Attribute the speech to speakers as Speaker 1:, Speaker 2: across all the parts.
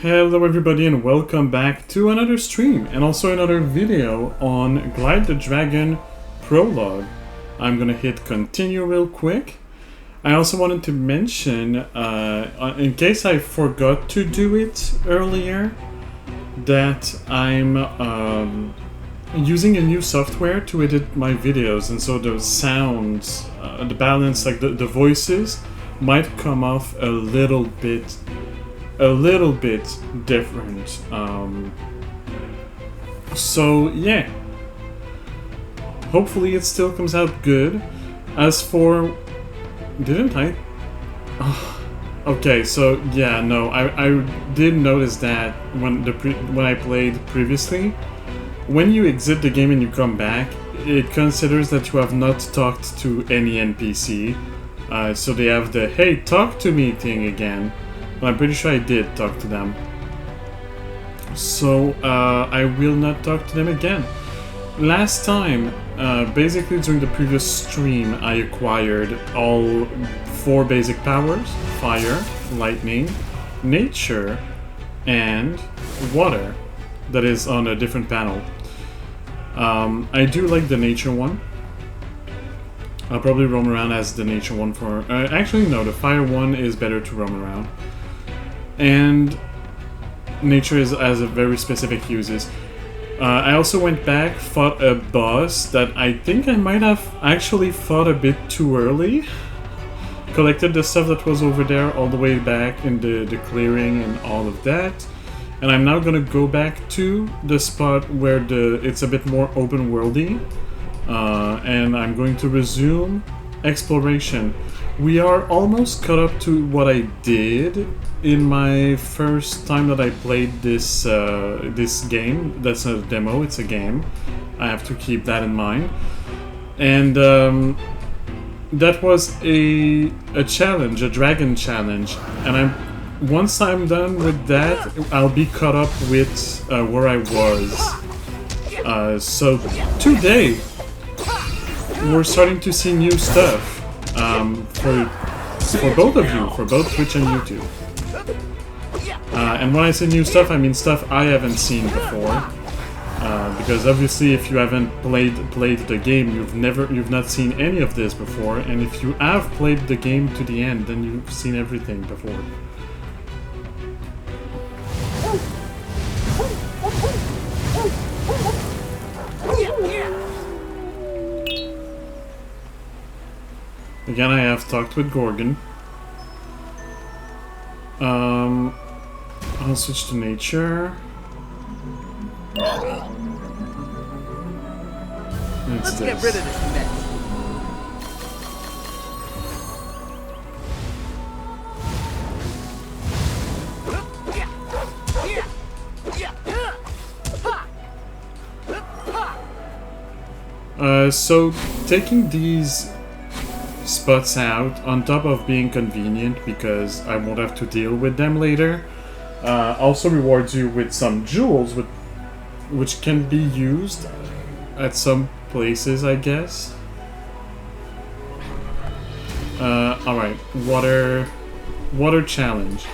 Speaker 1: Hello everybody and welcome back to another stream and also another video on Glyde the Dragon Prologue. I'm gonna hit continue real quick. I also wanted to mention, in case I forgot to do it earlier, that I'm using a new software to edit my videos, and so the sounds, the balance, like the voices, might come off a little bit different. So yeah, hopefully it still comes out good. As for, didn't I? Oh, okay, so yeah, no, I did notice that when I played previously, when you exit the game and you come back, it considers that you have not talked to any NPC. So they have the "Hey, talk to me" thing again. But I'm pretty sure I did talk to them. So I will not talk to them again. Last time, basically during the previous stream, I acquired all 4 basic powers: fire, lightning, nature, and water. That is on a different panel. I do like the nature one. I'll probably roam around as the nature one for... actually, no, the fire one is better to roam around. And nature has a very specific uses. I also went back, fought a boss that I think I might have actually fought a bit too early. Collected the stuff that was over there all the way back in the clearing and all of that. And I'm now gonna go back to the spot where it's a bit more open worldy. And I'm going to resume exploration. We are almost caught up to what I did in my first time that I played this this game. That's not a demo, it's a game. I have to keep that in mind. And that was a challenge, a dragon challenge. And once I'm done with that, I'll be caught up with where I was. So today, we're starting to see new stuff. For both of you, for both Twitch and YouTube. And when I say new stuff, I mean stuff I haven't seen before. Because obviously, if you haven't played the game, you've not seen any of this before. And if you have played the game to the end, then you've seen everything before. Again, I have talked with Gorgon. I'll switch to nature.
Speaker 2: Let's get rid of this mess.
Speaker 1: So taking these spots out, on top of being convenient because I won't have to deal with them later, also rewards you with some jewels which can be used at some places, I guess. Alright, water challenge.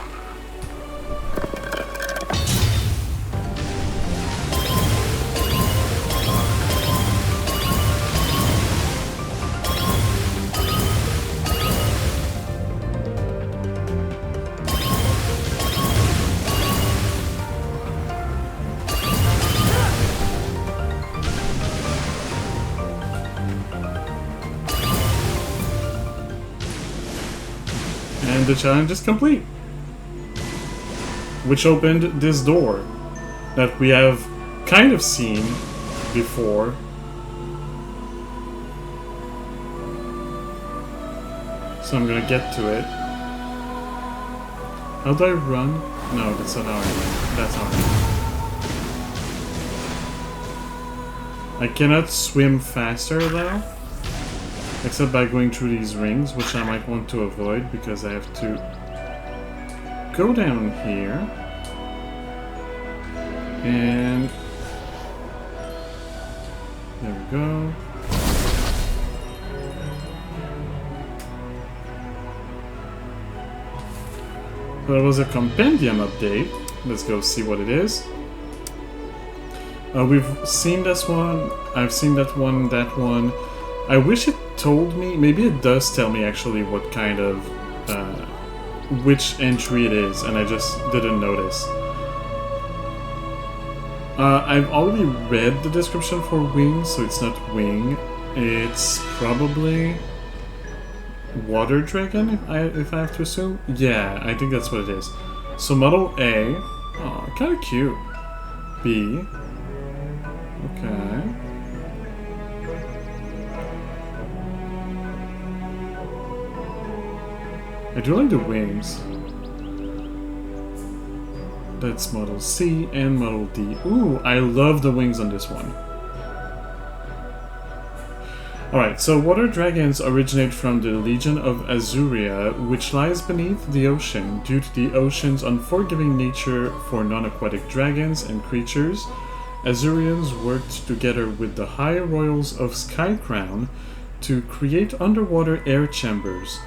Speaker 1: And the challenge is complete. Which opened this door that we have kind of seen before. So I'm gonna get to it. How do I run? No, that's not how I run. That's how I run. I cannot swim faster though. Except by going through these rings, which I might want to avoid because I have to go down here. And there we go. There was a compendium update. Let's go see what it is. We've seen this one. I've seen that one, that one. I wish it told me. Maybe it does tell me actually what kind of, which entry it is, and I just didn't notice. I've already read the description for wing, so it's not wing. It's probably water dragon, if I have to assume. Yeah, I think that's what it is. So model A. Oh, kind of cute. B. Okay. I do like the wings. That's model C and model D. Ooh, I love the wings on this one. Alright, so water dragons originate from the Legion of Azuria, which lies beneath the ocean. Due to the ocean's unforgiving nature for non-aquatic dragons and creatures, Azurians worked together with the High Royals of Skycrown to create underwater air chambers.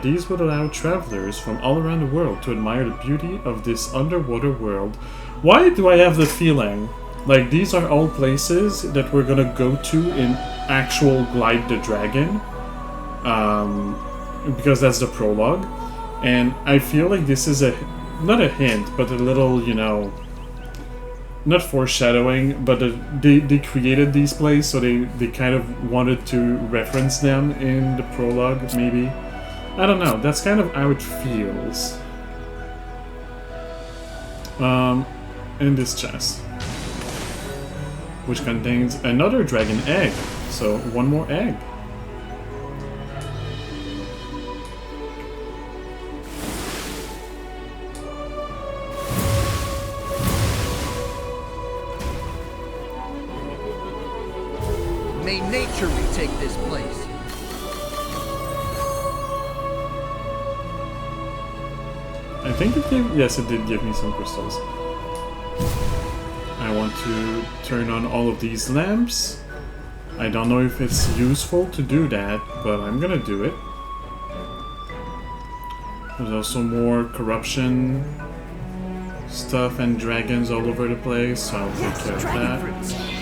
Speaker 1: These would allow travelers from all around the world to admire the beauty of this underwater world. Why do I have the feeling like these are all places that we're gonna go to in actual Glyde the Dragon? Because that's the prologue. And I feel like this is not a hint, but a little, you know, not foreshadowing, but they created these places, so they kind of wanted to reference them in the prologue, maybe. I don't know, that's kind of how it feels. In this chest, which contains another dragon egg, so one more egg.
Speaker 2: May nature retake this place.
Speaker 1: I think it gave, yes, it did give me some crystals. I want to turn on all of these lamps. I don't know if it's useful to do that, but I'm gonna do it. There's also more corruption stuff and dragons all over the place, so I'll take care of that.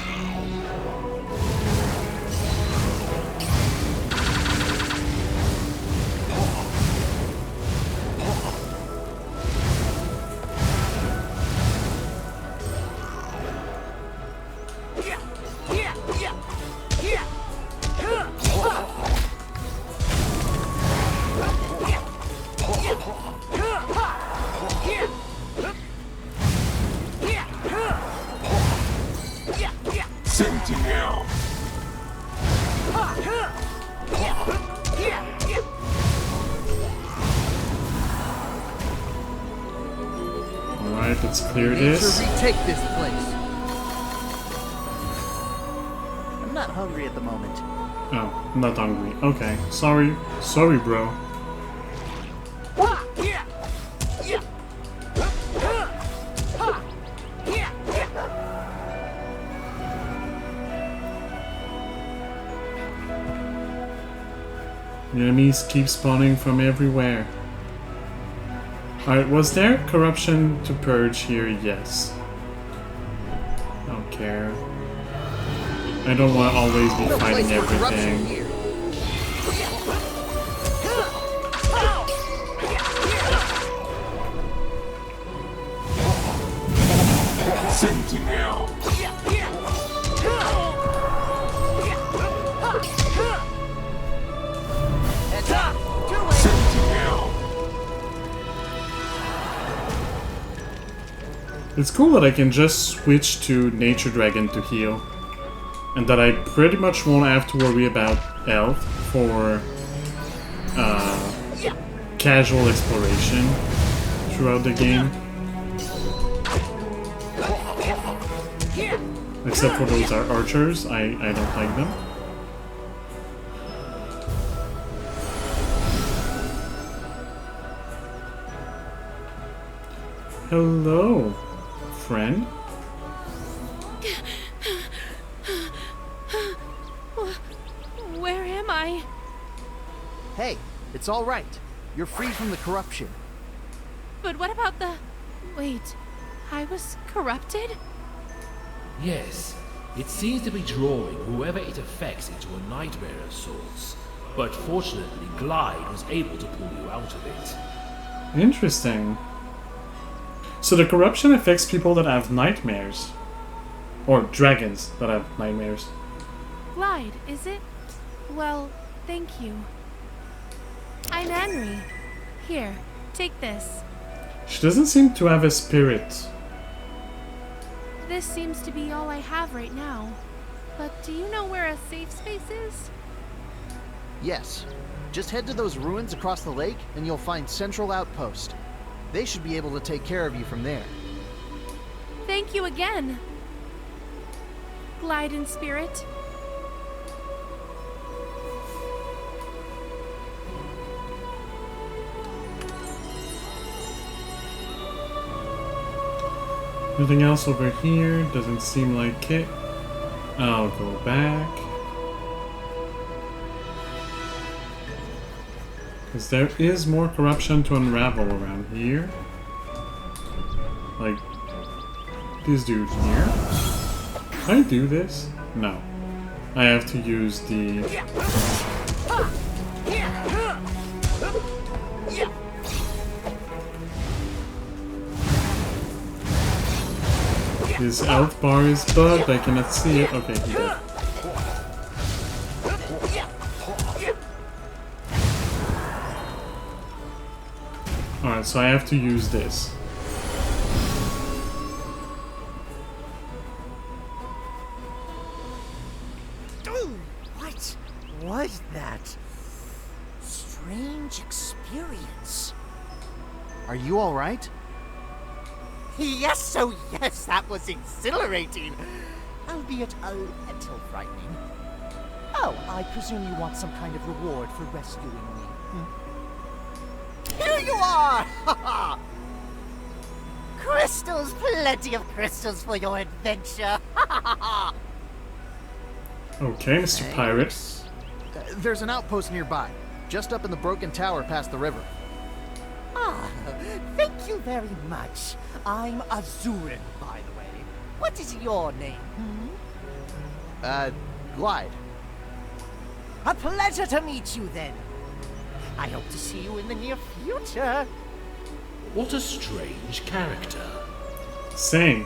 Speaker 1: Alright, let's clear this.
Speaker 2: Retake this place. I'm not hungry at the moment.
Speaker 1: Oh, I'm not hungry. Okay, sorry. Sorry, bro. The enemies keep spawning from everywhere. Alright, was there corruption to purge here? Yes. I don't care. I don't want to always be fighting everything.
Speaker 3: Sentinel.
Speaker 1: It's cool that I can just switch to Nature Dragon to heal. And that I pretty much won't have to worry about health for casual exploration throughout the game. Except for those archers, I don't like them. Hello, friend.
Speaker 4: Where am I?
Speaker 2: Hey, it's all right. You're free from the corruption.
Speaker 4: But what about the... Wait, I was corrupted?
Speaker 3: Yes, it seems to be drawing whoever it affects into a nightmare of sorts. But fortunately, Glyde was able to pull you out of it.
Speaker 1: Interesting. So the corruption affects people that have nightmares. Or dragons that have nightmares.
Speaker 4: Glyde, is it? Well, thank you. I'm Henry. Here, take this.
Speaker 1: She doesn't seem to have a spirit.
Speaker 4: This seems to be all I have right now. But do you know where a safe space is?
Speaker 2: Yes. Just head to those ruins across the lake, and you'll find Central Outpost. They should be able to take care of you from there.
Speaker 4: Thank you again. Glyde in spirit.
Speaker 1: Nothing else over here. Doesn't seem like it. I'll go back. Because there is more corruption to unravel around here. Like this dude here. Can I do this? No. I have to use the... His health bar is bugged, I cannot see it. Okay, he did. Alright, so I have to use this.
Speaker 5: What was that? Strange experience.
Speaker 2: Are you alright?
Speaker 5: Yes, oh yes, that was exhilarating. Albeit a little frightening. Oh, I presume you want some kind of reward for rescuing me. Here you are! Crystals, plenty of crystals for your adventure.
Speaker 1: Okay, Mr. Pirate.
Speaker 2: There's an outpost nearby, just up in the broken tower past the river.
Speaker 5: Ah, thank you very much. I'm Azurin, by the way. What is your name?
Speaker 2: Glyde.
Speaker 5: A pleasure to meet you then. I hope to see you in the near future.
Speaker 3: What a strange character.
Speaker 1: Same.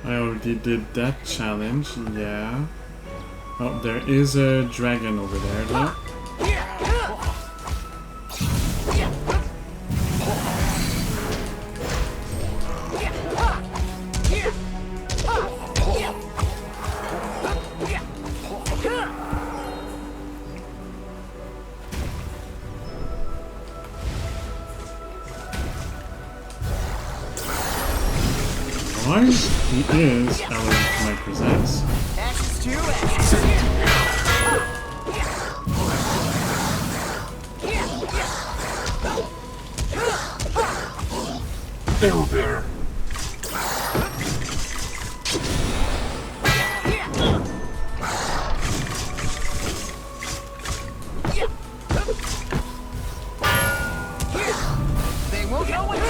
Speaker 1: I already did that challenge, yeah. Oh, there is a dragon over there, though. He is our my presents.
Speaker 3: Hello there.
Speaker 2: They won't know it.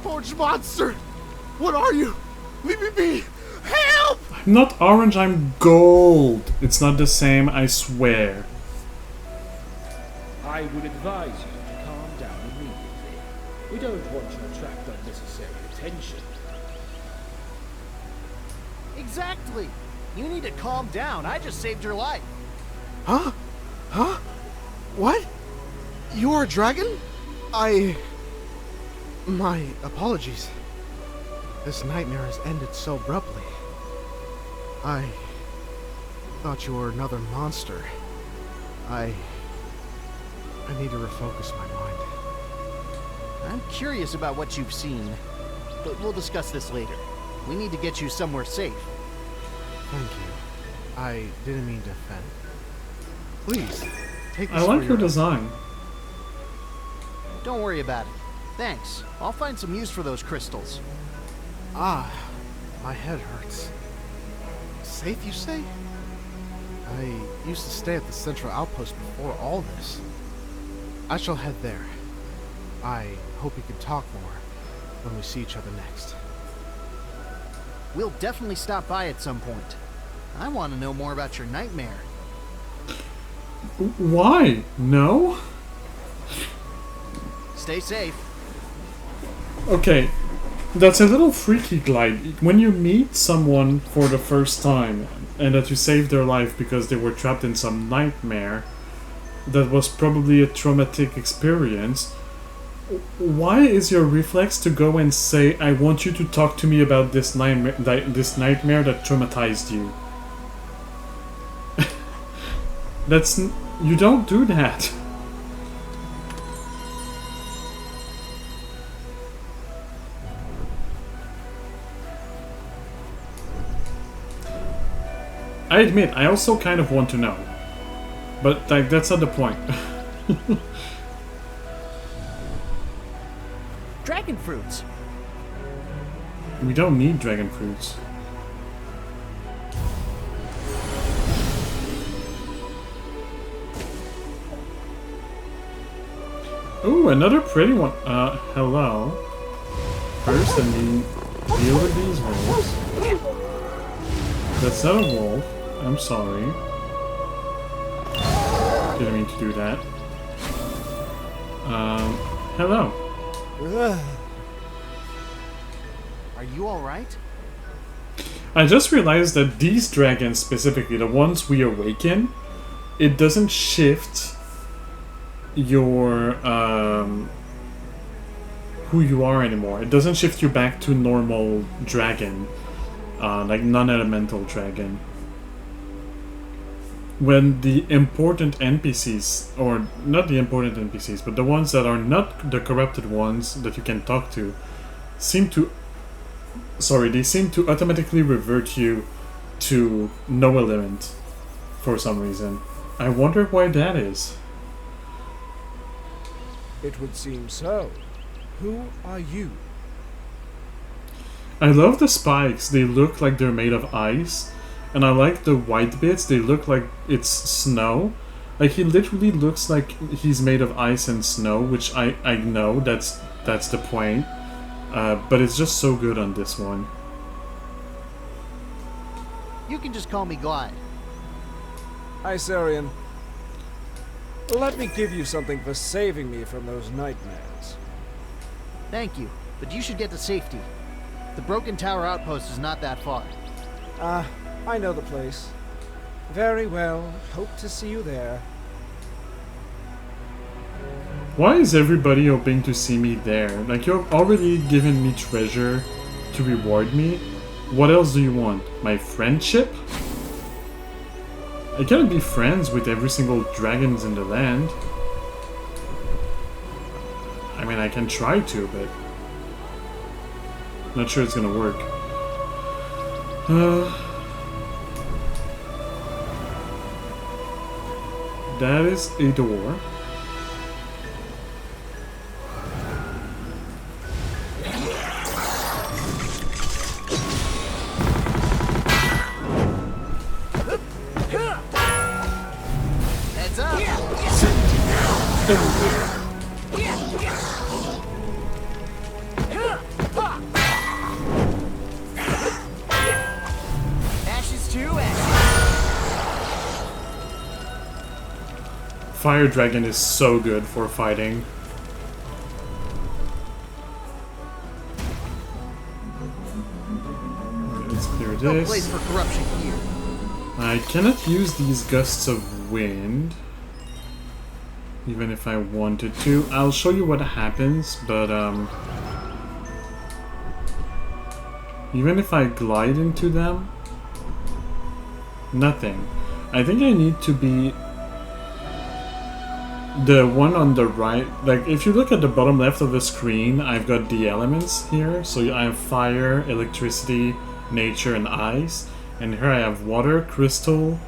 Speaker 2: Orange monster! What are you? Leave me be! Help!
Speaker 1: I'm not orange, I'm gold. It's not the same, I swear.
Speaker 6: I would advise you to calm down immediately. We don't want to attract unnecessary attention.
Speaker 2: Exactly! You need to calm down. I just saved your life.
Speaker 7: Huh? Huh? What? You're a dragon? My apologies. This nightmare has ended so abruptly. I thought you were another monster. I need to refocus my mind.
Speaker 2: I'm curious about what you've seen, but we'll discuss this later. We need to get you somewhere safe.
Speaker 7: Thank you. I didn't mean to offend. Please, take this
Speaker 1: I like
Speaker 7: for
Speaker 1: your design.
Speaker 2: Don't worry about it. Thanks. I'll find some use for those crystals.
Speaker 7: Ah, my head hurts. Safe, you say? I used to stay at the central outpost before all this. I shall head there. I hope we can talk more when we see each other next.
Speaker 2: We'll definitely stop by at some point. I want to know more about your nightmare.
Speaker 1: Why? No?
Speaker 2: Stay safe.
Speaker 1: Okay, that's a little freaky, Glyde. When you meet someone for the first time and that you saved their life because they were trapped in some nightmare that was probably a traumatic experience, why is your reflex to go and say, I want you to talk to me about this nightmare that traumatized you? You don't do that. I admit, I also kind of want to know. But, like, that's not the point.
Speaker 2: Dragon fruits.
Speaker 1: We don't need dragon fruits. Ooh, another pretty one. Hello. First, let me deal with these wolves. That's not a wolf. I'm sorry. Didn't mean to do that. Hello.
Speaker 2: Are you alright?
Speaker 1: I just realized that these dragons, specifically, the ones we awaken, it doesn't shift your, who you are anymore. It doesn't shift you back to normal dragon, like non-elemental dragon. When the important NPCs, or not the important NPCs, but the ones that are not the corrupted ones that you can talk to, seem to automatically revert you to no element for some reason. I wonder why that is.
Speaker 6: It would seem so. Who are you?
Speaker 1: I love the spikes, they look like they're made of ice. And I like the white bits, they look like it's snow. Like, he literally looks like he's made of ice and snow, which I know that's the point. But it's just so good on this one.
Speaker 2: You can just call me Glyde.
Speaker 6: Isarian, let me give you something for saving me from those nightmares.
Speaker 2: Thank you, but you should get to safety. The Broken Tower outpost is not that far.
Speaker 6: I know the place. Very well. Hope to see you there.
Speaker 1: Why is everybody hoping to see me there? Like, you've already given me treasure to reward me. What else do you want? My friendship? I can't be friends with every single dragons in the land. I mean, I can try to, but not sure it's gonna work. That is a door.
Speaker 2: Heads up! Ashes to ashes.
Speaker 1: Fire Dragon is so good for fighting. Let's clear
Speaker 2: No
Speaker 1: this.
Speaker 2: place for corruption here.
Speaker 1: I cannot use these gusts of wind, even if I wanted to. I'll show you what happens, but even if I glide into them, nothing. I think I need to be the one on the right. Like, if you look at the bottom left of the screen, I've got the elements here. So I have fire, electricity, nature, and ice. And here I have water, crystal.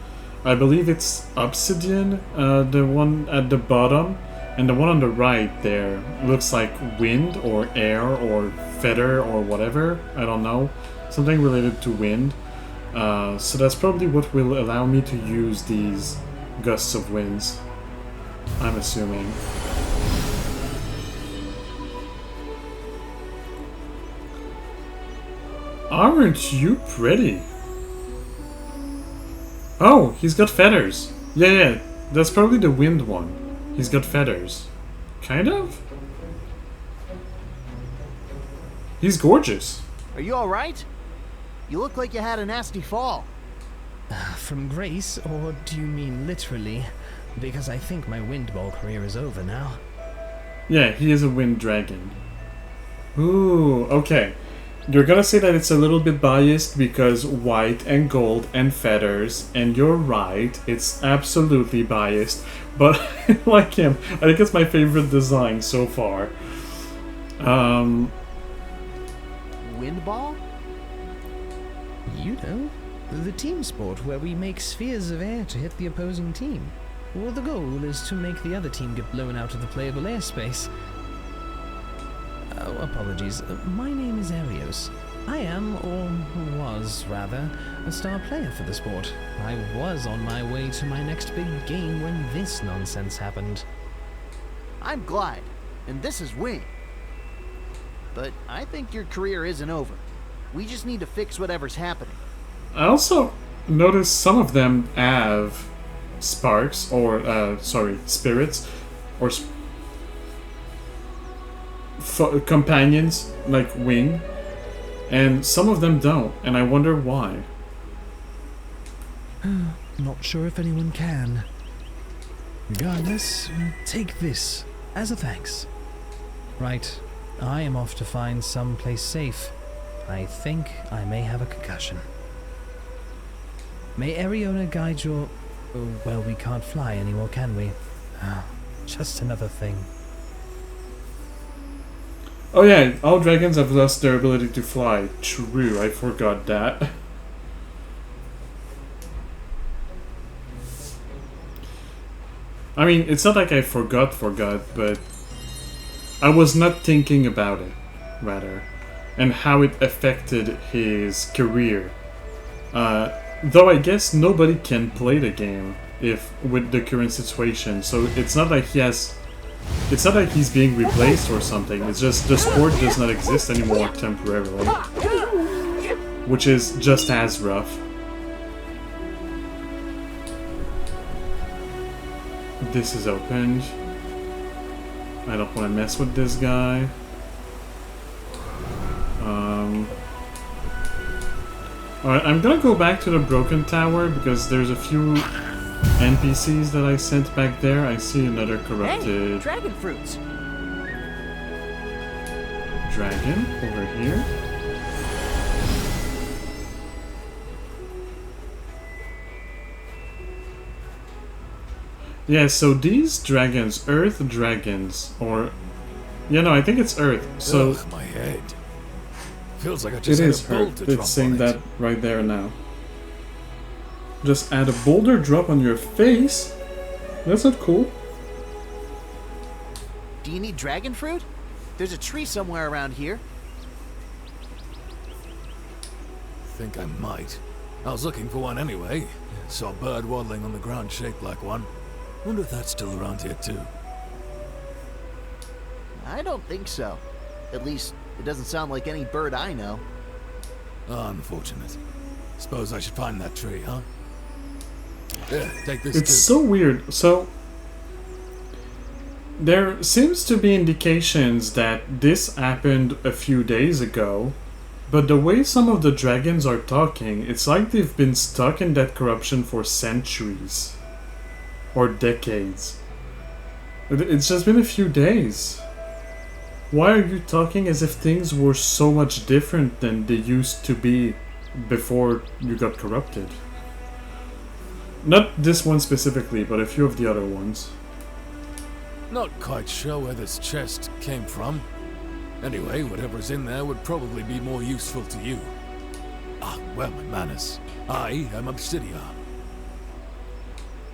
Speaker 1: I believe it's obsidian, the one at the bottom. And the one on the right there looks like wind or air or feather or whatever. I don't know. Something related to wind. So that's probably what will allow me to use these gusts of winds. I'm assuming. Aren't you pretty? Oh, he's got feathers. Yeah, that's probably the wind one. He's got feathers. Kind of? He's gorgeous.
Speaker 2: Are you alright? You look like you had a nasty fall.
Speaker 8: From grace, or do you mean literally? Because I think my wind ball career is over now.
Speaker 1: Yeah, he is a wind dragon. Ooh, okay. You're gonna say that it's a little bit biased because white and gold and feathers, and you're right, it's absolutely biased, but I like him. I think it's my favorite design so far.
Speaker 2: Wind ball?
Speaker 8: You know, the team sport where we make spheres of air to hit the opposing team. Well, the goal is to make the other team get blown out of the playable airspace. Oh, apologies. My name is Arios. I am, or was rather, a star player for the sport. I was on my way to my next big game when this nonsense happened.
Speaker 2: I'm Glyde, and this is Wing. But I think your career isn't over. We just need to fix whatever's happening.
Speaker 1: I also noticed some of them have sparks, or, spirits, or companions, like Wing, and some of them don't, and I wonder why.
Speaker 8: Not sure if anyone can. Regardless, take this as a thanks. Right, I am off to find some place safe. I think I may have a concussion. May Ariona guide your... Oh, well, we can't fly anymore, can we? Just another thing.
Speaker 1: Oh yeah, all dragons have lost their ability to fly. True, I forgot that. I mean, it's not like I forgot, but I was not thinking about it, rather, and how it affected his career. Though I guess nobody can play the game with the current situation, so it's not like it's not like he's being replaced or something. It's just the sport does not exist anymore temporarily, which is just as rough. This is opened. I don't want to mess with this guy. Alright, I'm gonna go back to the Broken Tower because there's a few NPCs that I sent back there. I see another corrupted...
Speaker 5: Hey, dragon fruits!
Speaker 1: Dragon over here. Yeah, so these dragons, earth dragons, or... Yeah, no, I think it's earth, so...
Speaker 9: Ugh, my head. Feels like I
Speaker 1: It
Speaker 9: just had
Speaker 1: is
Speaker 9: a bolt
Speaker 1: hurt.
Speaker 9: to
Speaker 1: It's
Speaker 9: drop
Speaker 1: saying
Speaker 9: on
Speaker 1: that
Speaker 9: it.
Speaker 1: right there now. Just add a boulder drop on your face? That's not cool.
Speaker 2: Do you need dragon fruit? There's a tree somewhere around here.
Speaker 9: Think I might. I was looking for one anyway. Saw a bird waddling on the ground shaped like one. Wonder if that's still around here too.
Speaker 2: I don't think so. At least, it doesn't sound like any bird I know.
Speaker 9: Unfortunate. Suppose I should find that tree, huh? Yeah, take this
Speaker 1: It's
Speaker 9: too.
Speaker 1: so weird. So, there seems to be indications that this happened a few days ago, but the way some of the dragons are talking, it's like they've been stuck in that corruption for centuries. Or decades. It's just been a few days. Why are you talking as if things were so much different than they used to be before you got corrupted? Not this one specifically, but a few of the other ones.
Speaker 9: Not quite sure where this chest came from. Anyway, whatever's in there would probably be more useful to you. Ah, where are my manners? I am Obsidia.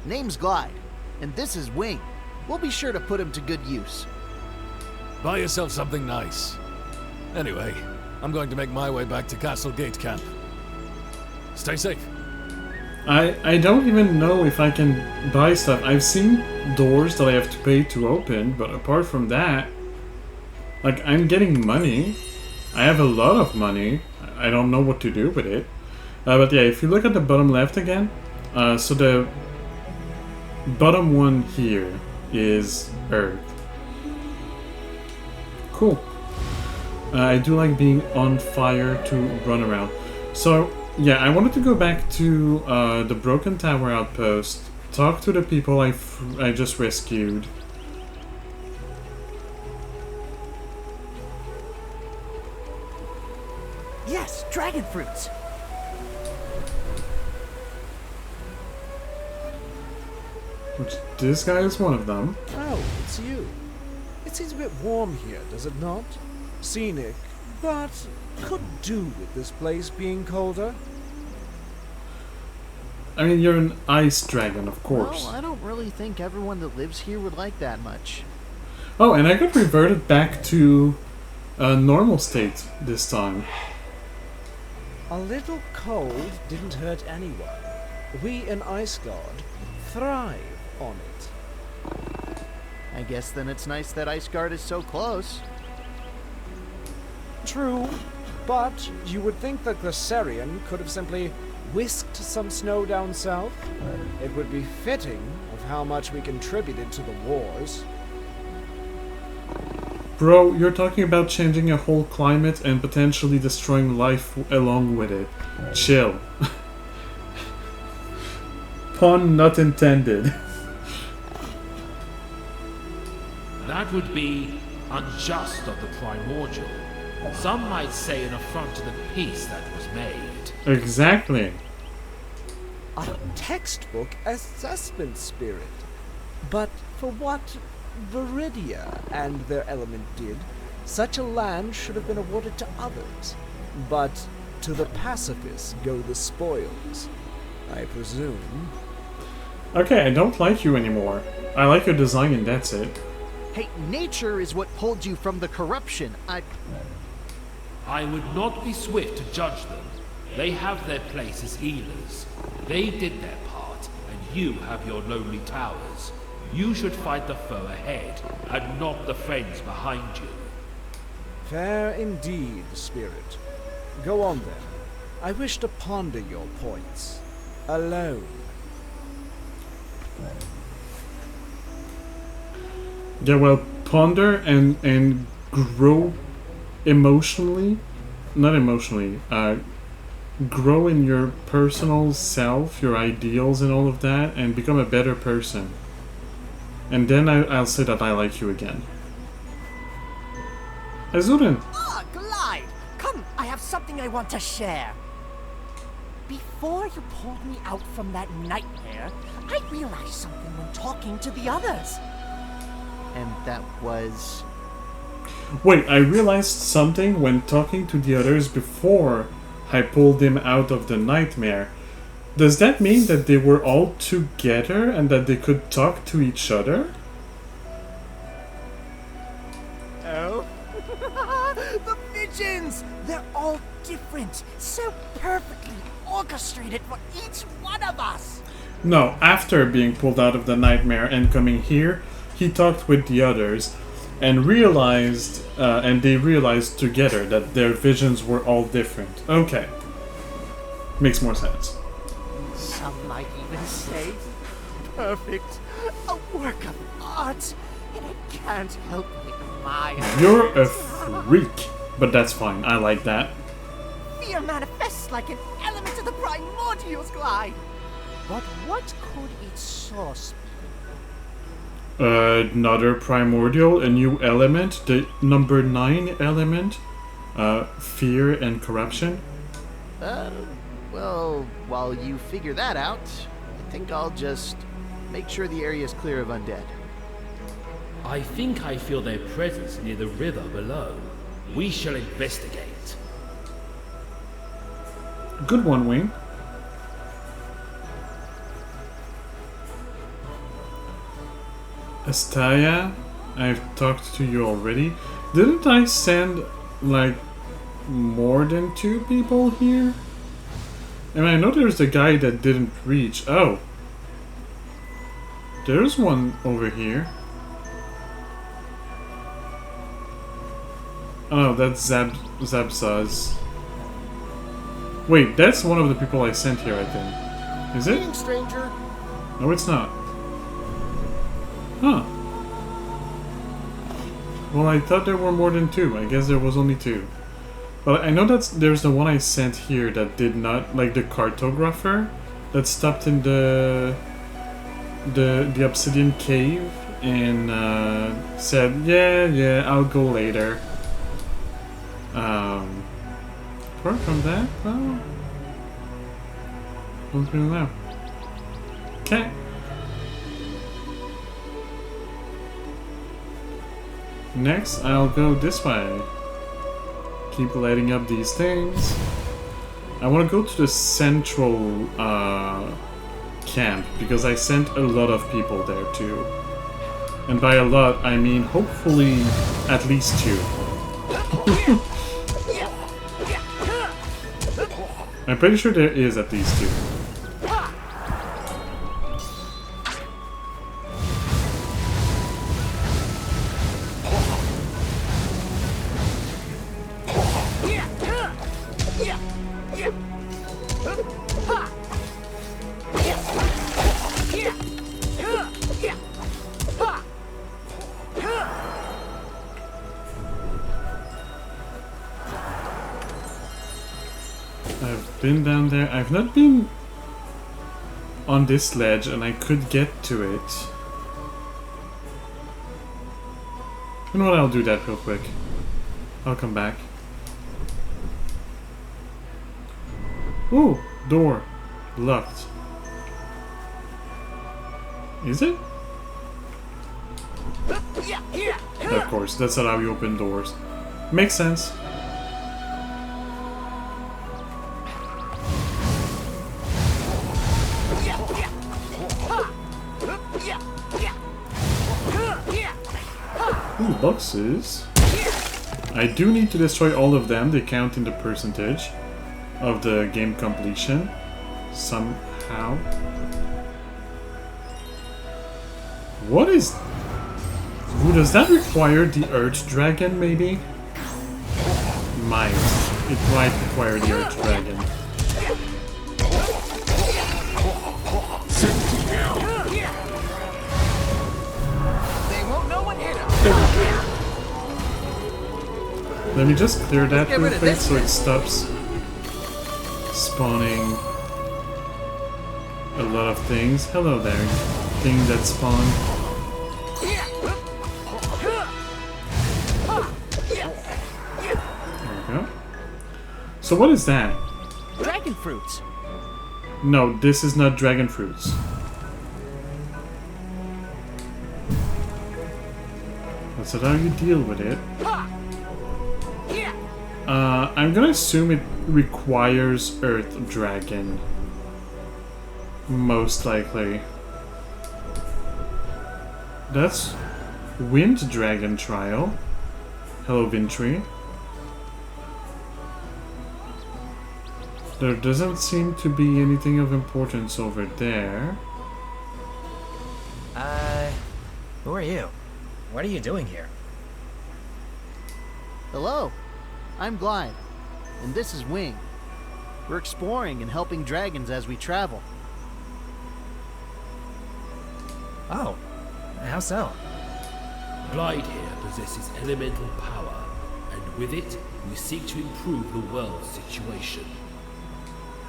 Speaker 2: Name's Glyde, and this is Wing. We'll be sure to put him to good use.
Speaker 9: Buy yourself something nice. Anyway, I'm going to make my way back to Castle Gate Camp. Stay safe.
Speaker 1: I don't even know if I can buy stuff. I've seen doors that I have to pay to open, but apart from that, like, I'm getting money. I have a lot of money. I don't know what to do with it. But yeah, if you look at the bottom left again, so the bottom one here is Earth. Cool. I do like being on fire to run around. So, yeah, I wanted to go back to the Broken Tower outpost, talk to the people I just rescued.
Speaker 5: Yes, dragon fruits.
Speaker 1: Which this guy is one of them.
Speaker 6: Oh, it's you. It seems a bit warm here, does it not? Scenic, but could do with this place being colder.
Speaker 1: I mean, you're an ice dragon, of course.
Speaker 2: Well, I don't really think everyone that lives here would like that much.
Speaker 1: Oh, and I got reverted back to a normal state this time.
Speaker 6: A little cold didn't hurt anyone. We in Iceguard thrive on it.
Speaker 2: I guess then it's nice that Iceguard is so close.
Speaker 6: True, but you would think that Glycerion could have simply whisked some snow down south. It would be fitting of how much we contributed to the wars.
Speaker 1: Bro, you're talking about changing a whole climate and potentially destroying life along with it. Chill. Pun not intended.
Speaker 3: That would be unjust of the Primordial. Some might say an affront to the peace that was made.
Speaker 1: Exactly.
Speaker 6: A textbook assessment spirit. But for what Viridia and their element did, such a land should have been awarded to others. But to the pacifists go the spoils, I presume.
Speaker 1: Okay, I don't like you anymore. I like your design and that's it.
Speaker 2: Hey, nature is what pulled you from the corruption.
Speaker 3: I would not be swift to judge them. They have their place as healers. They did their part, and you have your lonely towers. You should fight the foe ahead, and not the friends behind you.
Speaker 6: Fair indeed, spirit. Go on then. I wish to ponder your points. Alone.
Speaker 1: Yeah, well, ponder and grow emotionally. Not emotionally. Grow in your personal self, your ideals and all of that, and become a better person. And then I'll say that I like you again. Azurin!
Speaker 5: Ah, Glyde! Come, I have something I want to share. Before you pulled me out from that nightmare, I realized something when talking to the others.
Speaker 2: And that was...
Speaker 1: Wait, I realized something when talking to the others before I pulled them out of the nightmare. Does that mean that they were all together and that they could talk to each other?
Speaker 5: Oh? The visions! They're all different, so perfectly orchestrated for each one of us!
Speaker 1: No, after being pulled out of the nightmare and coming here, he talked with the others and realized, and they realized together that their visions were all different. Okay. Makes more sense.
Speaker 5: Some might even say perfect. A work of art, and I can't help but admire.
Speaker 1: You're a freak, but that's fine. I like that.
Speaker 5: Fear manifests like an element of the primordials, Glyde. But what could its source be?
Speaker 1: Another primordial, a new element, the number 9 element, fear and corruption.
Speaker 2: Well, while you figure that out, I think I'll just make sure the area is clear of undead.
Speaker 3: I think I feel their presence near the river below. We shall investigate.
Speaker 1: Good one, Wing. Astaya, I've talked to you already. Didn't I send, like, more than 2 people here? And I know there's the guy that didn't reach. Oh. There's one over here. Oh, that's Zabsaz. Wait, that's one of the people I sent here, I think. Is it?
Speaker 2: Greetings, stranger.
Speaker 1: No, it's not. Huh. Well, I thought there were more than 2. I guess there was only 2. But I know that there's the one I sent here that did not, like the cartographer that stopped in the obsidian cave and said, yeah, I'll go later. Apart from that, well, don't really know. Okay. Next, I'll go this way. Keep lighting up these things. I want to go to the central camp because I sent a lot of people there too. And by a lot, I mean hopefully at least 2. I'm pretty sure there is at least 2. I've been down there. I've not been on this ledge and I could get to it. You know what, I'll do that real quick. I'll come back. Ooh, door. Locked. Is it? Of course, that's how you open doors. Makes sense. Ooh, boxes. I do need to destroy all of them. They count in the percentage of the game completion. Somehow. What is... Ooh, does that require the Earth Dragon, maybe? Might. It might require the Earth Dragon. Let me just clear that real quick so it stops spawning a lot of things. Hello there, thing that spawned. There we go. So what is that?
Speaker 5: Dragon fruits.
Speaker 1: No, this is not dragon fruits. That's not how you deal with it. I'm gonna assume it requires Earth Dragon. Most likely. That's Wind Dragon Trial. Hello, Vintry. There doesn't seem to be anything of importance over there.
Speaker 10: Who are you? What are you doing here?
Speaker 2: Hello, I'm Glyde, and this is Wing. We're exploring and helping dragons as we travel.
Speaker 10: Oh, how so?
Speaker 3: Glyde here possesses elemental power, and with it, we seek to improve the world's situation.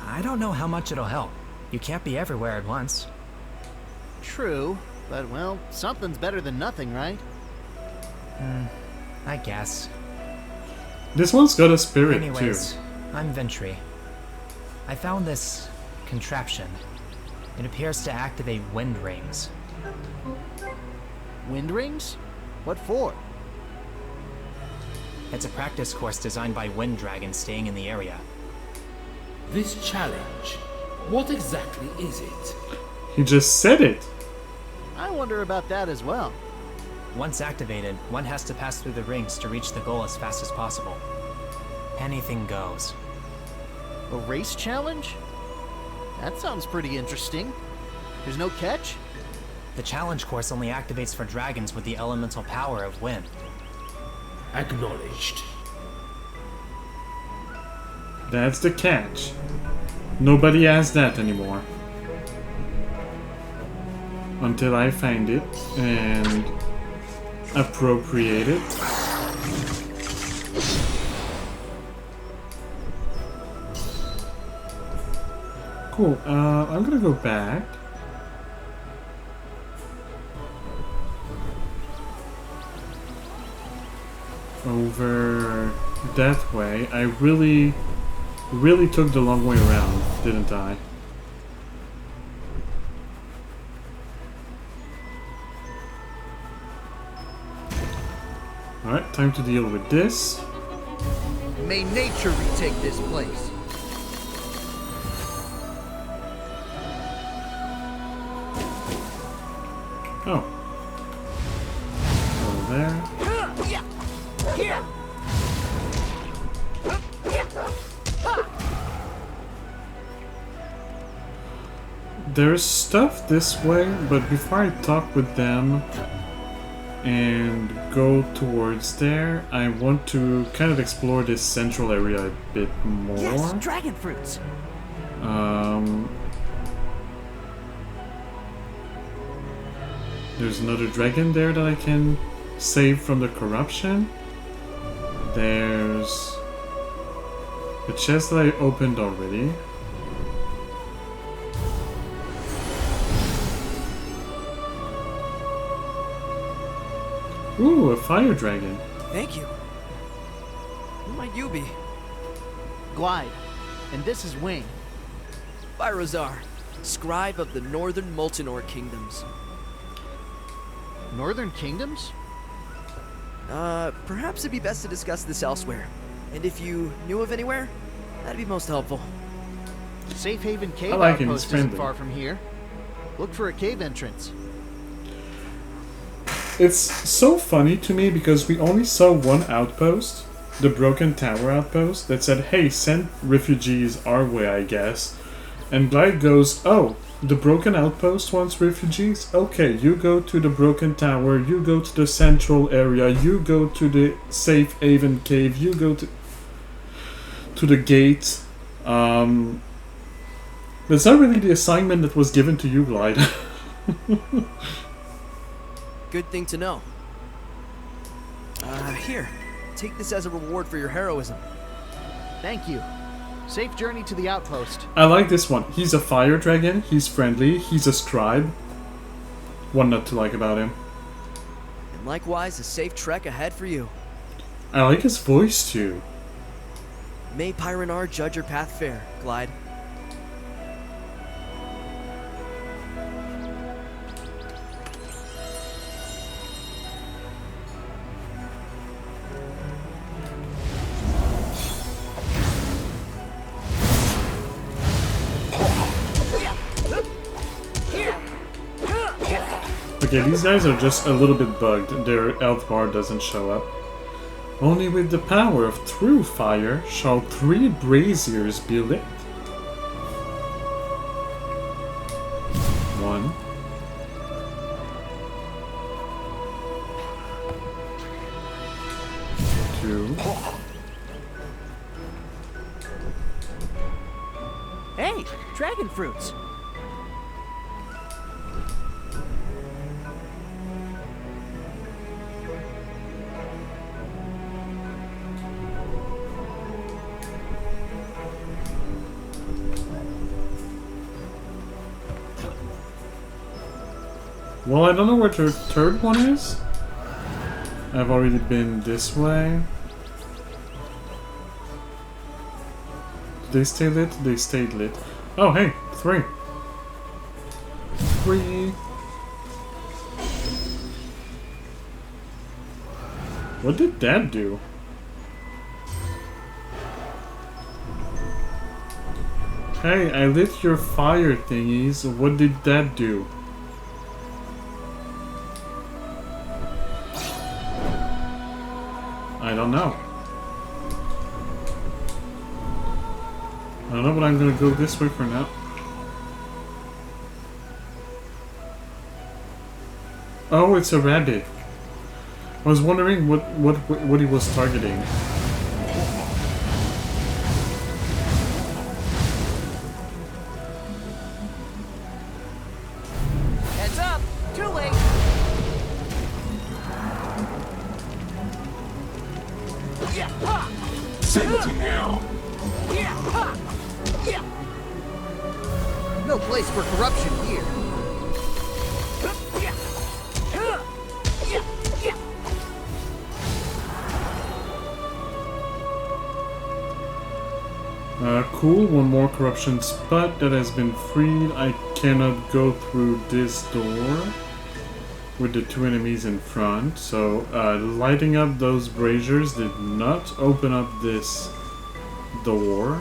Speaker 10: I don't know how much it'll help. You can't be everywhere at once.
Speaker 2: True, but well, something's better than nothing, right?
Speaker 10: I guess.
Speaker 1: This one's got a spirit
Speaker 10: Anyways,
Speaker 1: too.
Speaker 10: I'm Ventry. I found this contraption. It appears to activate wind rings.
Speaker 2: Wind rings? What for?
Speaker 10: It's a practice course designed by wind dragons staying in the area.
Speaker 3: This challenge, what exactly is it?
Speaker 1: He just said it.
Speaker 2: I wonder about that as well.
Speaker 10: Once activated, one has to pass through the rings to reach the goal as fast as possible. Anything goes.
Speaker 2: A race challenge? That sounds pretty interesting. There's no catch?
Speaker 10: The challenge course only activates for dragons with the elemental power of wind.
Speaker 3: Acknowledged.
Speaker 1: That's the catch. Nobody has that anymore. Until I find it and appropriate it. Cool. I'm gonna go back. Over that way. I really took the long way around, didn't I? Alright, time to deal with this.
Speaker 2: May nature retake this place.
Speaker 1: Oh. Over there. There's stuff this way, but before I talk with them and go towards there, I want to kind of explore this central area a bit more.
Speaker 5: Yes, dragon fruits.
Speaker 1: There's another dragon there that I can save from the corruption. There's a chest that I opened already. Ooh, a fire dragon.
Speaker 11: Thank you. Who might you be?
Speaker 2: Glyde, and this is Wing.
Speaker 11: Spyro, scribe of the northern Moltenor kingdoms.
Speaker 2: Northern Kingdoms?
Speaker 11: Perhaps it'd be best to discuss this elsewhere. And if you knew of anywhere, that'd be most helpful.
Speaker 2: Safe Haven Cave
Speaker 1: I like him,
Speaker 2: outpost
Speaker 1: he's
Speaker 2: isn't
Speaker 1: friendly.
Speaker 2: far from here. Look for a cave entrance.
Speaker 1: It's so funny to me because we only saw one outpost, the Broken Tower outpost, that said, hey, send refugees our way, I guess. And Glyde goes, oh, the Broken Outpost wants refugees? Okay, you go to the Broken Tower, you go to the central area, you go to the Safe Haven Cave, you go to the gate. That's not really the assignment that was given to you, Glyde.
Speaker 11: Good thing to know. Here. Take this as a reward for your heroism.
Speaker 2: Thank you. Safe journey to the outpost.
Speaker 1: I like this one. He's a fire dragon, he's friendly, he's a scribe. One not to like about him.
Speaker 11: And likewise, a safe trek ahead for you.
Speaker 1: I like his voice too.
Speaker 11: May Pyrenar judge your path fair, Glyde.
Speaker 1: Okay, these guys are just a little bit bugged. Their health bar doesn't show up. Only with the power of true fire shall 3 braziers be lit. 1. 2.
Speaker 5: Hey, dragon fruits.
Speaker 1: Well, I don't know where the third one is. I've already been this way. Did they stay lit? They stayed lit. Oh, hey, 3. 3. What did that do? Hey, I lit your fire thingies. What did that do? I don't know. I don't know, but I'm gonna go this way for now. Oh, it's a rabbit. I was wondering what he was targeting.
Speaker 5: Heads up! Too late! Yeah, ha!
Speaker 12: Safety now.
Speaker 5: Yeah, ha! Yeah!
Speaker 2: No place for corruption here.
Speaker 5: Yeah! Yeah! Yeah!
Speaker 1: Cool, one more corruption spot that has been freed. I cannot go through this door with the two enemies in front. So, lighting up those braziers did not open up this door.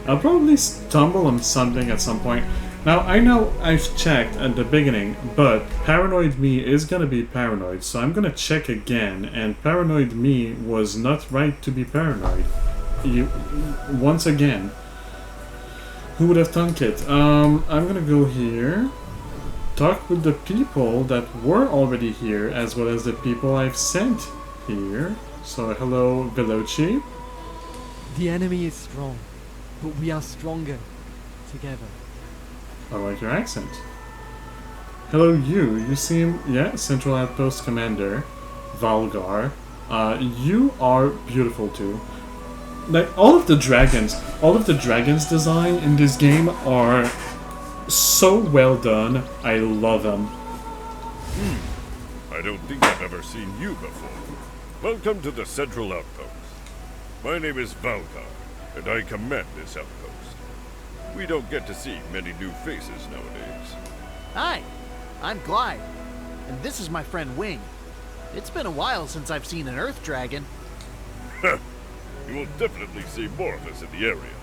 Speaker 1: I'll probably stumble on something at some point. Now, I know I've checked at the beginning, but Paranoid Me is gonna be paranoid, so I'm gonna check again, and Paranoid Me was not right to be paranoid. Once again. Who would have thunk it? I'm gonna go here, talk with the people that were already here, as well as the people I've sent here. So, hello, Veloci.
Speaker 13: The enemy is strong, but we are stronger together.
Speaker 1: I like your accent. Hello, you. You seem... Yeah, Central Outpost Commander. Valgar. You are beautiful, too. Like, all of the dragons design in this game are so well done. I love them.
Speaker 14: I don't think I've ever seen you before. Welcome to the Central Outpost. My name is Valgar, and I command this outpost. We don't get to see many new faces nowadays.
Speaker 2: Hi, I'm Glyde, and this is my friend Wing. It's been a while since I've seen an Earth Dragon.
Speaker 14: You will definitely see more of us in the area.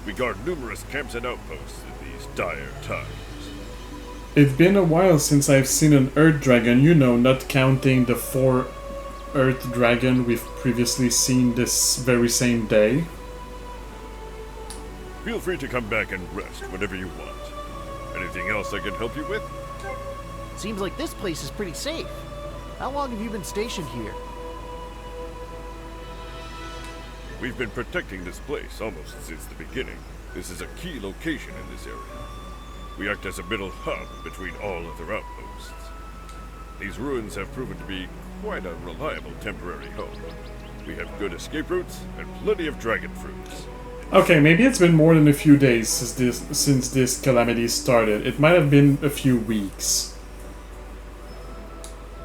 Speaker 14: We guard numerous camps and outposts in these dire times.
Speaker 1: It's been a while since I've seen an Earth Dragon, you know, not counting the 4 Earth Dragon we've previously seen this very same day.
Speaker 14: Feel free to come back and rest whenever you want. Anything else I can help you with?
Speaker 2: Seems like this place is pretty safe. How long have you been stationed here?
Speaker 14: We've been protecting this place almost since the beginning. This is a key location in this area. We act as a middle hub between all other outposts. These ruins have proven to be quite a reliable temporary home. We have good escape routes and plenty of dragon fruits.
Speaker 1: Okay, maybe it's been more than a few days since this calamity started. It might have been a few weeks.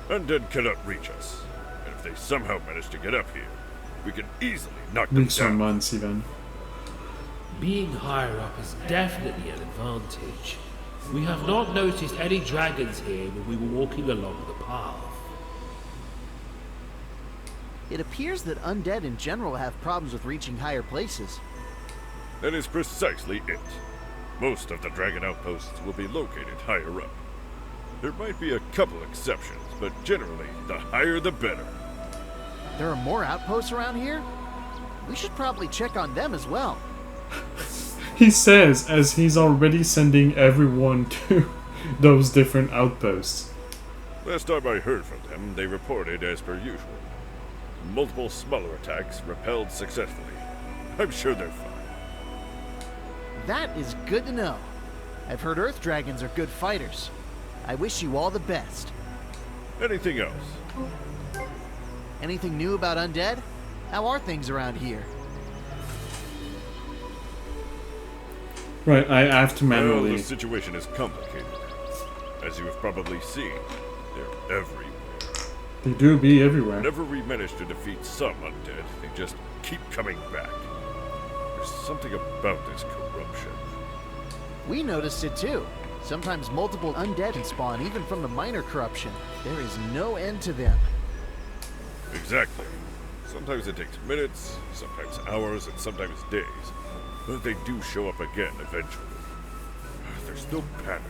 Speaker 14: Undead cannot reach us, and if they somehow manage to get up here, we can easily knock them
Speaker 1: Weeks or
Speaker 14: down.
Speaker 1: months, even.
Speaker 3: Being higher up is definitely an advantage. We have not noticed any dragons here when we were walking along the path.
Speaker 2: It appears that undead in general have problems with reaching higher places.
Speaker 14: That is precisely it. Most of the dragon outposts will be located higher up. There might be a couple exceptions, but generally, the higher the better.
Speaker 2: There are more outposts around here? We should probably check on them as well.
Speaker 1: He says as he's already sending everyone to those different outposts.
Speaker 14: Last time I heard from them, they reported as per usual. Multiple smaller attacks repelled successfully. I'm sure they're fine.
Speaker 2: That is good to know. I've heard Earth Dragons are good fighters. I wish you all the best.
Speaker 14: Anything else?
Speaker 2: Anything new about undead? How are things around here?
Speaker 1: Right, I have to
Speaker 14: Well,
Speaker 1: manually...
Speaker 14: the situation is complicated. As you have probably seen, they're everywhere.
Speaker 1: They do be everywhere.
Speaker 14: Whenever we manage to defeat some undead, they just keep coming back. There's something about this corruption.
Speaker 2: We noticed it too. Sometimes multiple undead can spawn even from the minor corruption. There is no end to them.
Speaker 14: Exactly. Sometimes it takes minutes, sometimes hours, and sometimes days. But they do show up again eventually. There's no pattern.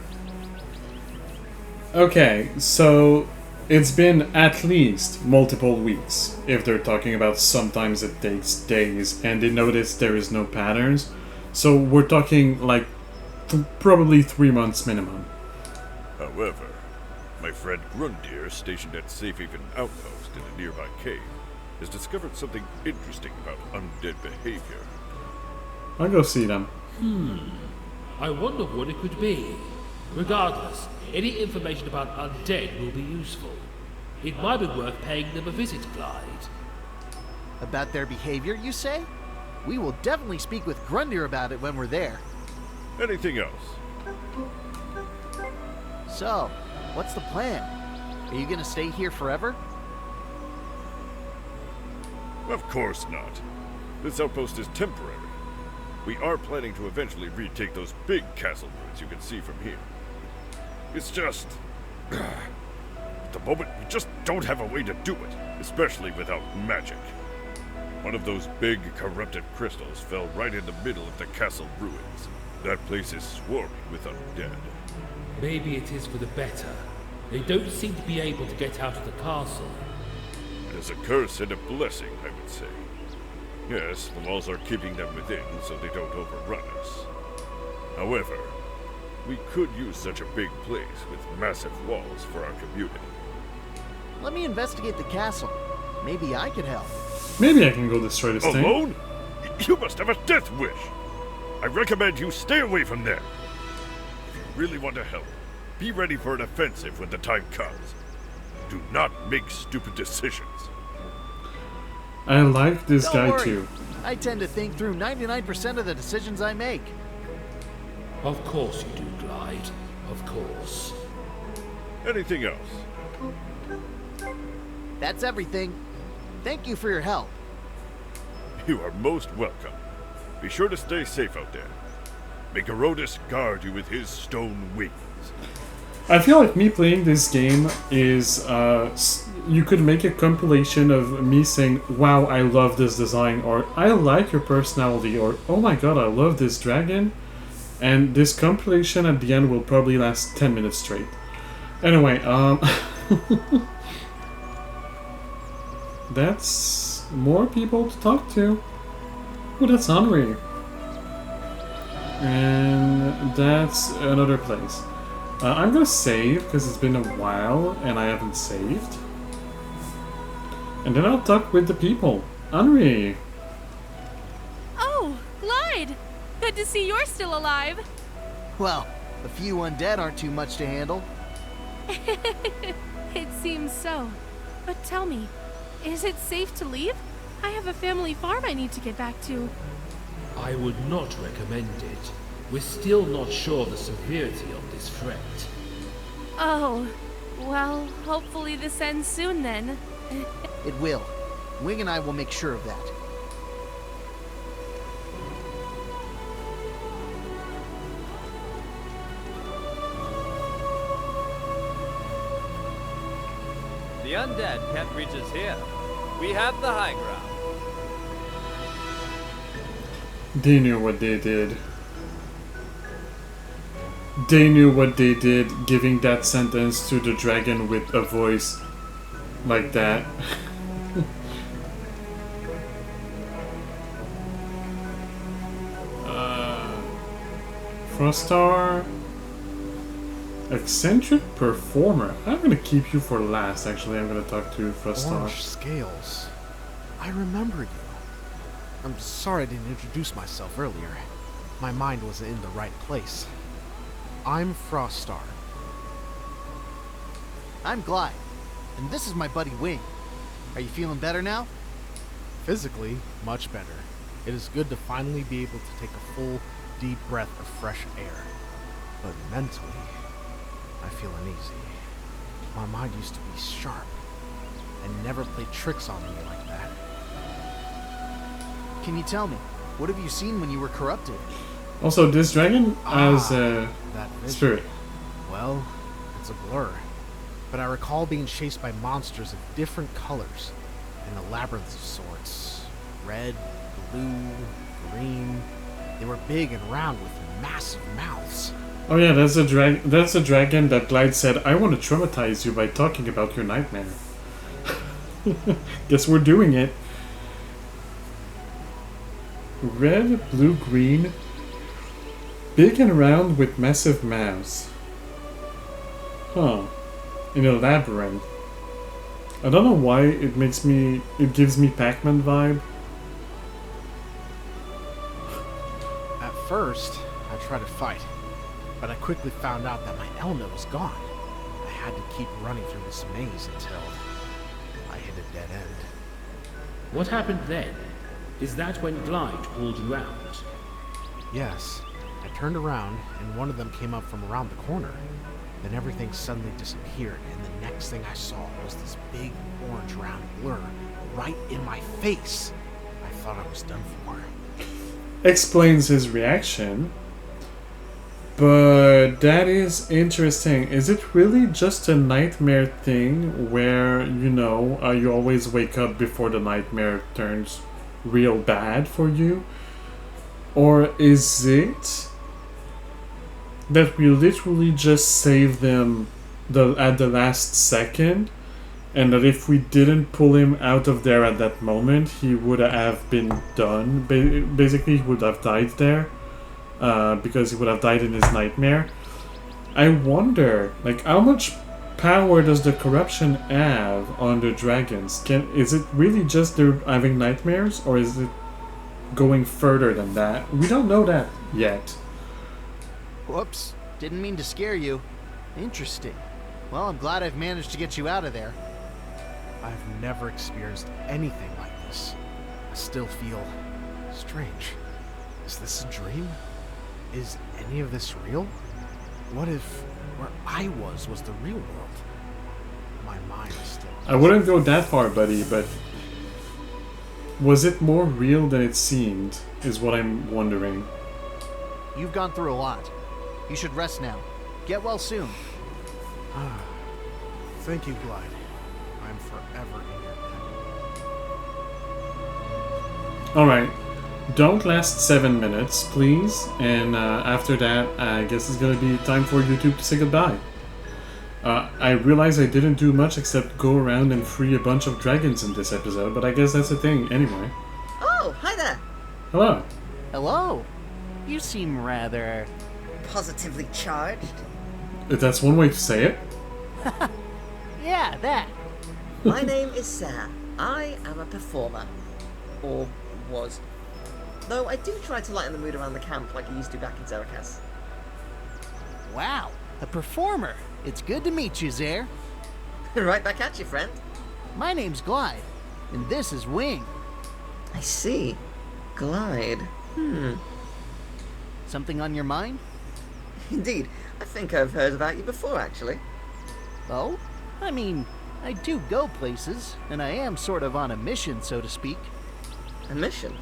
Speaker 1: Okay, so it's been at least multiple weeks. If they're talking about sometimes it takes days, and they notice there is no patterns. So we're talking like probably 3 months minimum.
Speaker 14: However, my friend Grundir, stationed at Safe Haven Outpost in a nearby cave, has discovered something interesting about undead behavior.
Speaker 1: I'll go see them.
Speaker 3: I wonder what it could be. Regardless, any information about undead will be useful. It might be worth paying them a visit, Glyde.
Speaker 2: About their behavior, you say? We will definitely speak with Grundir about it when we're there.
Speaker 14: Anything else?
Speaker 2: So, what's the plan? Are you gonna stay here forever?
Speaker 14: Of course not. This outpost is temporary. We are planning to eventually retake those big castle ruins you can see from here. It's just... at the moment, we just don't have a way to do it, especially without magic. One of those big, corrupted crystals fell right in the middle of the castle ruins. That place is swarming with undead.
Speaker 3: Maybe it is for the better. They don't seem to be able to get out of the castle.
Speaker 14: It is a curse and a blessing, I would say. Yes, the walls are keeping them within so they don't overrun us. However, we could use such a big place with massive walls for our community.
Speaker 2: Let me investigate the castle. Maybe I could help.
Speaker 1: Maybe I can go destroy this thing.
Speaker 14: Alone? You must have a death wish. I recommend you stay away from there. If you really want to help, be ready for an offensive when the time comes. Do not make stupid decisions.
Speaker 1: I like this
Speaker 2: Don't
Speaker 1: guy
Speaker 2: worry.
Speaker 1: too.
Speaker 2: I tend to think through 99% of the decisions I make.
Speaker 3: Of course you do, Glyde. Of course.
Speaker 14: Anything else?
Speaker 2: That's everything. Thank you for your help.
Speaker 14: You are most welcome. Be sure to stay safe out there. May Garodis guard you with his stone wings.
Speaker 1: I feel like me playing this game is, you could make a compilation of me saying, wow, I love this design, or I like your personality, or oh my god, I love this dragon. And this compilation at the end will probably last 10 minutes straight. Anyway, that's more people to talk to. Oh, that's Henri. And that's another place. I'm gonna save, because it's been a while and I haven't saved. And then I'll talk with the people. Henri!
Speaker 4: Oh, Glyde! Good to see you're still alive.
Speaker 2: Well, a few undead aren't too much to handle.
Speaker 4: It seems so. But tell me, is it safe to leave? I have a family farm I need to get back to.
Speaker 3: I would not recommend it. We're still not sure of the severity of this threat.
Speaker 4: Oh, well, hopefully this ends soon then.
Speaker 2: It will. Wing and I will make sure of that.
Speaker 15: The undead can't reach us here. We have the high ground.
Speaker 1: They knew what they did. They knew what they did, giving that sentence to the dragon with a voice like that. Frostar. Eccentric performer. I'm gonna keep you for last, actually. I'm gonna talk to Frostar.
Speaker 7: Orange scales. I remember you. I'm sorry I didn't introduce myself earlier. My mind wasn't in the right place. I'm Frostar.
Speaker 2: I'm Glyde, and this is my buddy Wing. Are you feeling better now?
Speaker 7: Physically, much better. It is good to finally be able to take a full, deep breath of fresh air. But mentally, I feel uneasy. My mind used to be sharp and never played tricks on me like that.
Speaker 2: Can you tell me, what have you seen when you were corrupted?
Speaker 1: Also, this dragon has a
Speaker 7: that vision.
Speaker 1: spirit.
Speaker 7: Well, it's a blur. But I recall being chased by monsters of different colors in a labyrinth of sorts. Red, blue, green. They were big and round with massive mouths.
Speaker 1: Oh yeah, that's a dragon that Glyde said, I want to traumatize you by talking about your nightmare. Guess we're doing it. Red, blue, green. Big and round with massive mouths. Huh. In a labyrinth. I don't know why it gives me Pac-Man vibe.
Speaker 7: At first, I tried to fight, but I quickly found out that my element was gone. I had to keep running through this maze until I hit a dead end.
Speaker 3: What happened then? Is that when Glyde pulled you out?
Speaker 7: Yes. I turned around, and one of them came up from around the corner. Then everything suddenly disappeared, and the next thing I saw was this big orange round blur right in my face. I thought I was done for.
Speaker 1: Explains his reaction. But that is interesting. Is it really just a nightmare thing where, you know, you always wake up before the nightmare turns real bad for you? Or is it that we literally just save them at the last second, and that if we didn't pull him out of there at that moment, he would have been done? Basically, he would have died there, because he would have died in his nightmare. I wonder, like, how much power does the corruption have on the dragons? Is it really just they're having nightmares, or is it going further than that? We don't know that yet.
Speaker 2: Whoops, didn't mean to scare you. Interesting. Well, I'm glad I've managed to get you out of there.
Speaker 7: I've never experienced anything like this. I still feel strange. Is this a dream? Is any of this real? What if where I was the real world? My mind is still...
Speaker 1: I wouldn't go that far, buddy, but was it more real than it seemed, is what I'm wondering.
Speaker 2: You've gone through a lot. You should rest now. Get well soon.
Speaker 7: Thank you, Glyde. I'm forever in your debt.
Speaker 1: Alright. Don't last 7 minutes, please. And after that, I guess it's gonna be time for YouTube to say goodbye. I realize I didn't do much except go around and free a bunch of dragons in this episode, but I guess that's the thing anyway.
Speaker 16: Oh, hi there.
Speaker 1: Hello.
Speaker 2: Hello. You seem rather...
Speaker 16: positively charged.
Speaker 1: That's one way to say it.
Speaker 2: Yeah, that.
Speaker 16: My name is Sarah. I am a performer. Or was. Though I do try to lighten the mood around the camp like I used to back in Zerakas.
Speaker 2: Wow, a performer. It's good to meet you, Zer.
Speaker 16: Right back at you, friend.
Speaker 2: My name's Glyde, and this is Wing.
Speaker 16: I see. Glyde.
Speaker 2: Something on your mind?
Speaker 16: Indeed. I think I've heard about you before, actually.
Speaker 2: Oh? I mean, I do go places, and I am sort of on a mission, so to speak.
Speaker 16: A mission?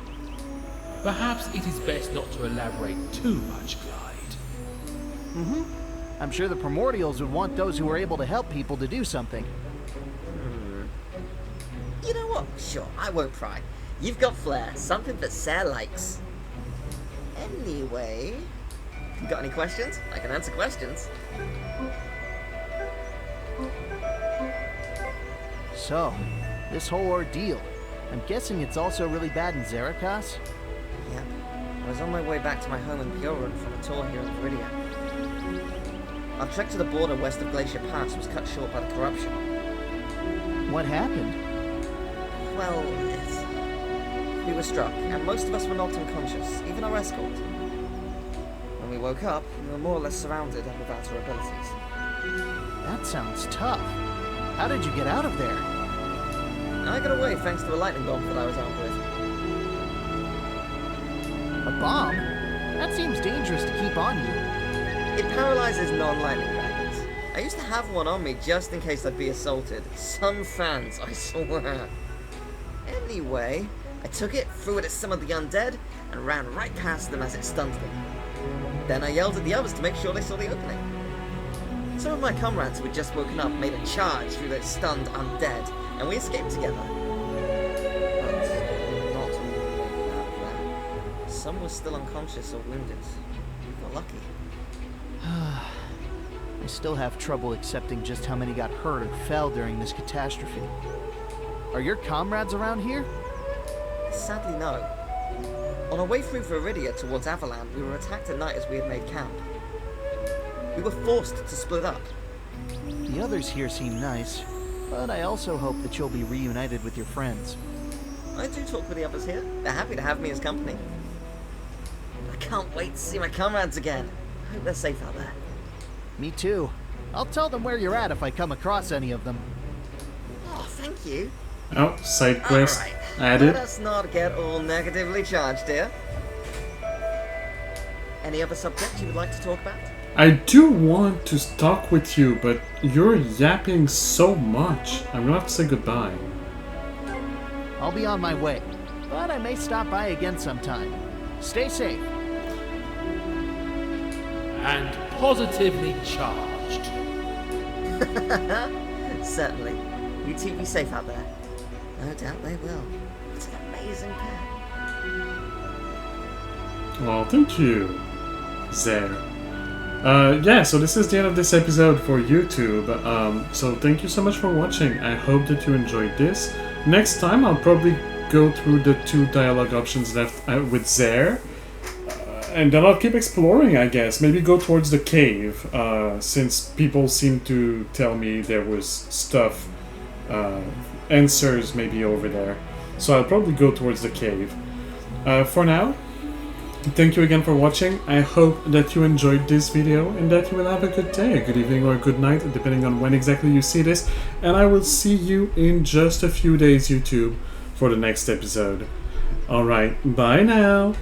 Speaker 3: Perhaps it is best not to elaborate too much, Glyde.
Speaker 2: I'm sure the Primordials would want those who are able to help people to do something.
Speaker 16: You know what? Sure, I won't pry. You've got flair, something that Sarah likes. Anyway... got any questions? I can answer questions.
Speaker 2: So, this whole ordeal. I'm guessing it's also really bad in Zerakas?
Speaker 16: Yep. I was on my way back to my home in Purun from a tour here in Viridia. Our trek to the border west of Glacier Pass was cut short by the corruption.
Speaker 2: What happened?
Speaker 16: Well, we were struck, and most of us were knocked unconscious, even our escort. When we woke up, we were more or less surrounded and without our abilities.
Speaker 2: That sounds tough. How did you get out of there?
Speaker 16: I got away thanks to a lightning bomb that I was armed with.
Speaker 2: A bomb? That seems dangerous to keep on you.
Speaker 16: It paralyzes non-lightning dragons. I used to have one on me just in case I'd be assaulted. Some fans, I swear. Anyway, I took it, threw it at some of the undead, and ran right past them as it stunned them. Then I yelled at the others to make sure they saw the opening. Some of my comrades who had just woken up made a charge through those stunned undead, and we escaped together. But not all made it out of there. Some were still unconscious or wounded. We got lucky.
Speaker 2: I still have trouble accepting just how many got hurt or fell during this catastrophe. Are your comrades around here?
Speaker 16: Sadly, no. On our way through Viridia towards Avaland, we were attacked at night as we had made camp. We were forced to split up.
Speaker 2: The others here seem nice, but I also hope that you'll be reunited with your friends.
Speaker 16: I do talk with the others here. They're happy to have me as company. I can't wait to see my comrades again. I hope they're safe out there.
Speaker 2: Me too. I'll tell them where you're at if I come across any of them.
Speaker 16: Oh, thank you.
Speaker 1: Oh, side quest
Speaker 16: Alright,
Speaker 1: added.
Speaker 16: let us not get all negatively charged here. Any other subjects you would like to talk about?
Speaker 1: I do want to talk with you, but you're yapping so much. I'm gonna have to say goodbye.
Speaker 2: I'll be on my way, but I may stop by again sometime. Stay safe.
Speaker 3: And positively charged.
Speaker 16: Certainly. You two be safe out there. No doubt they will. It's an amazing pair.
Speaker 1: Well, thank you, Zer. Yeah, so this is the end of this episode for YouTube. So thank you so much for watching. I hope that you enjoyed this. Next time, I'll probably go through the 2 dialogue options left with Zer. And then I'll keep exploring, I guess. Maybe go towards the cave, since people seem to tell me there was stuff, answers maybe over there. So I'll probably go towards the cave. For now, thank you again for watching. I hope that you enjoyed this video and that you will have a good day, a good evening, or a good night, depending on when exactly you see this. And I will see you in just a few days, YouTube, for the next episode. Alright, bye now!